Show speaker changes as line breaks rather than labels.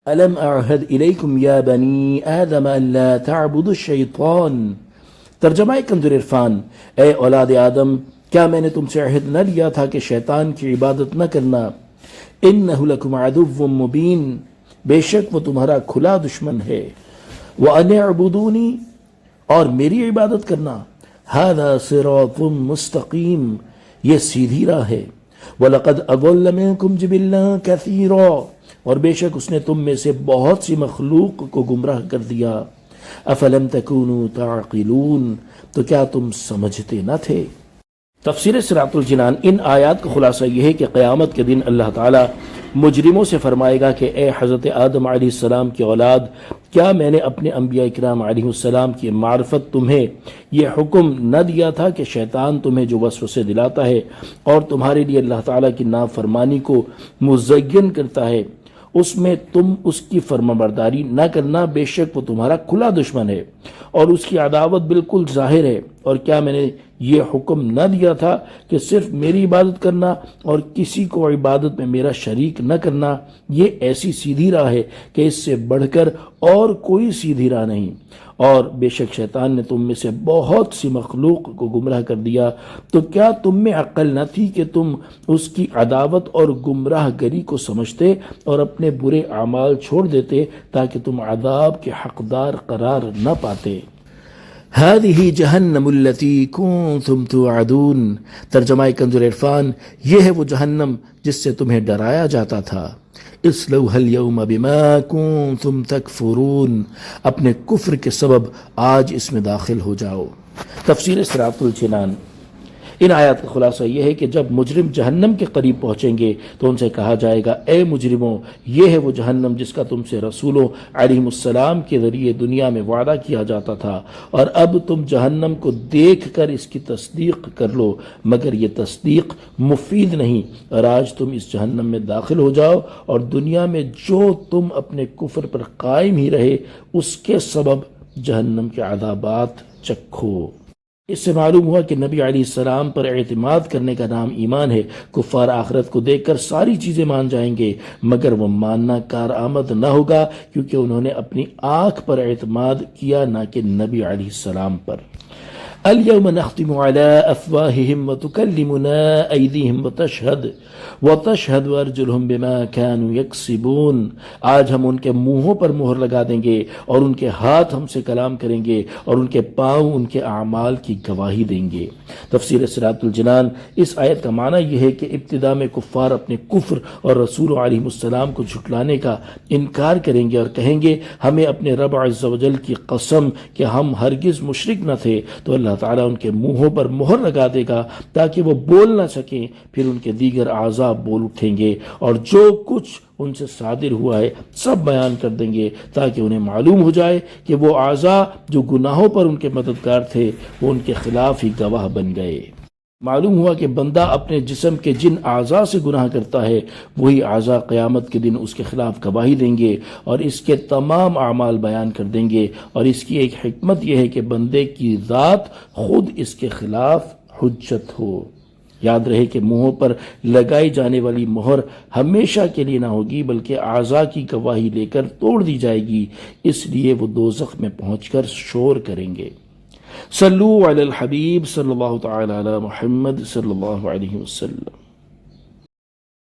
الم اعہد الیکم یا بنی آدم الا تعبدوا الشیطان۔ ترجمہ کنز العرفان، اے اولاد آدم، کیا میں نے تم سے عہد نہ لیا تھا کہ شیطان کی عبادت نہ کرنا؟ انہ لکم عدو مبین، بے شک وہ تمہارا کھلا دشمن ہے۔ وان اعبدونی، اور میری عبادت کرنا۔ ھذا صراط مستقیم، یہ سیدھی راہ ہے۔ وَلَقَدْ أَضَلَّ مِنْكُمْ جِبِلًّا كَثِيرًا، اور بے شک اس نے تم میں سے بہت سی مخلوق کو گمراہ کر دیا۔ أَفَلَمْ تَكُونُوا تَعْقِلُونَ، تو کیا تم سمجھتے نہ تھے؟ تفسیر صراط الجنان۔ ان آیات کا خلاصہ یہ ہے کہ قیامت کے دن اللہ تعالیٰ مجرموں سے فرمائے گا کہ اے حضرت آدم علیہ السلام کی اولاد، کیا میں نے اپنے انبیاء اکرام علیہ السلام کی معرفت تمہیں یہ حکم نہ دیا تھا کہ شیطان تمہیں جو وسوسے دلاتا ہے اور تمہارے لیے اللہ تعالیٰ کی نافرمانی کو مزین کرتا ہے، اس میں تم اس کی فرمانبرداری نہ کرنا، بے شک وہ تمہارا کھلا دشمن ہے اور اس کی عداوت بالکل ظاہر ہے۔ اور کیا میں نے یہ حکم نہ دیا تھا کہ صرف میری عبادت کرنا اور کسی کو عبادت میں میرا شریک نہ کرنا؟ یہ ایسی سیدھی راہ ہے کہ اس سے بڑھ کر اور کوئی سیدھی راہ نہیں۔ اور بے شک شیطان نے تم میں سے بہت سی مخلوق کو گمراہ کر دیا، تو کیا تم میں عقل نہ تھی کہ تم اس کی عداوت اور گمراہ گری کو سمجھتے اور اپنے برے اعمال چھوڑ دیتے تاکہ تم عذاب کے حقدار قرار نہ پاتے؟ هذه جہنم التي كنتم توعدون۔ ترجمہ کنز العرفان، یہ ہے وہ جہنم جس سے تمہیں ڈرایا جاتا تھا۔ اصلوها اليوم بما كنتم تکفرون، اپنے کفر کے سبب آج اس میں داخل ہو جاؤ۔ تفسیر صراط الجنان۔ ان آیات کا خلاصہ یہ ہے کہ جب مجرم جہنم کے قریب پہنچیں گے تو ان سے کہا جائے گا، اے مجرموں، یہ ہے وہ جہنم جس کا تم سے رسولوں علیہ السلام کے ذریعے دنیا میں وعدہ کیا جاتا تھا، اور اب تم جہنم کو دیکھ کر اس کی تصدیق کر لو، مگر یہ تصدیق مفید نہیں، اور آج تم اس جہنم میں داخل ہو جاؤ اور دنیا میں جو تم اپنے کفر پر قائم ہی رہے اس کے سبب جہنم کے عذابات چکھو۔ اس سے معلوم ہوا کہ نبی علیہ السلام پر اعتماد کرنے کا نام ایمان ہے۔ کفار آخرت کو دیکھ کر ساری چیزیں مان جائیں گے، مگر وہ ماننا کارآمد نہ ہوگا، کیونکہ انہوں نے اپنی آنکھ پر اعتماد کیا نہ کہ نبی علیہ السلام پر۔ اليوم نختم على افواههم وتكلمنا ايديهم وتشهد ارجلهم بما كانوا يكسبون۔ آج ہم ان کے منہوں پر مہر لگا دیں گے اور ان کے ہاتھ ہم سے کلام کریں گے اور ان کے پاؤں ان کے اعمال کی گواہی دیں گے۔ تفسیر صراط الجنان۔ اس آیت کا معنی یہ ہے کہ ابتدا میں کفار اپنے کفر اور رسول علیہ السلام کو جھٹلانے کا انکار کریں گے اور کہیں گے، ہمیں اپنے رب عز و جل کی قسم کہ ہم ہرگز مشرک نہ تھے۔ تو اللہ تعالیٰ ان کے منہوں پر مہر لگا دے گا تاکہ وہ بول نہ سکیں، پھر ان کے دیگر اعضاء بول اٹھیں گے اور جو کچھ ان سے صادر ہوا ہے سب بیان کر دیں گے، تاکہ انہیں معلوم ہو جائے کہ وہ اعضاء جو گناہوں پر ان کے مددگار تھے وہ ان کے خلاف ہی گواہ بن گئے۔ معلوم ہوا کہ بندہ اپنے جسم کے جن اعضاء سے گناہ کرتا ہے وہی اعضاء قیامت کے دن اس کے خلاف گواہی دیں گے اور اس کے تمام اعمال بیان کر دیں گے، اور اس کی ایک حکمت یہ ہے کہ بندے کی ذات خود اس کے خلاف حجت ہو۔ یاد رہے کہ منہوں پر لگائی جانے والی مہر ہمیشہ کے لیے نہ ہوگی، بلکہ اعضاء کی گواہی لے کر توڑ دی جائے گی، اس لیے وہ دوزخ میں پہنچ کر شور کریں گے۔ صلو علی الحبیب صلی اللہ تعالی علی محمد صلی اللہ علیہ وسلم۔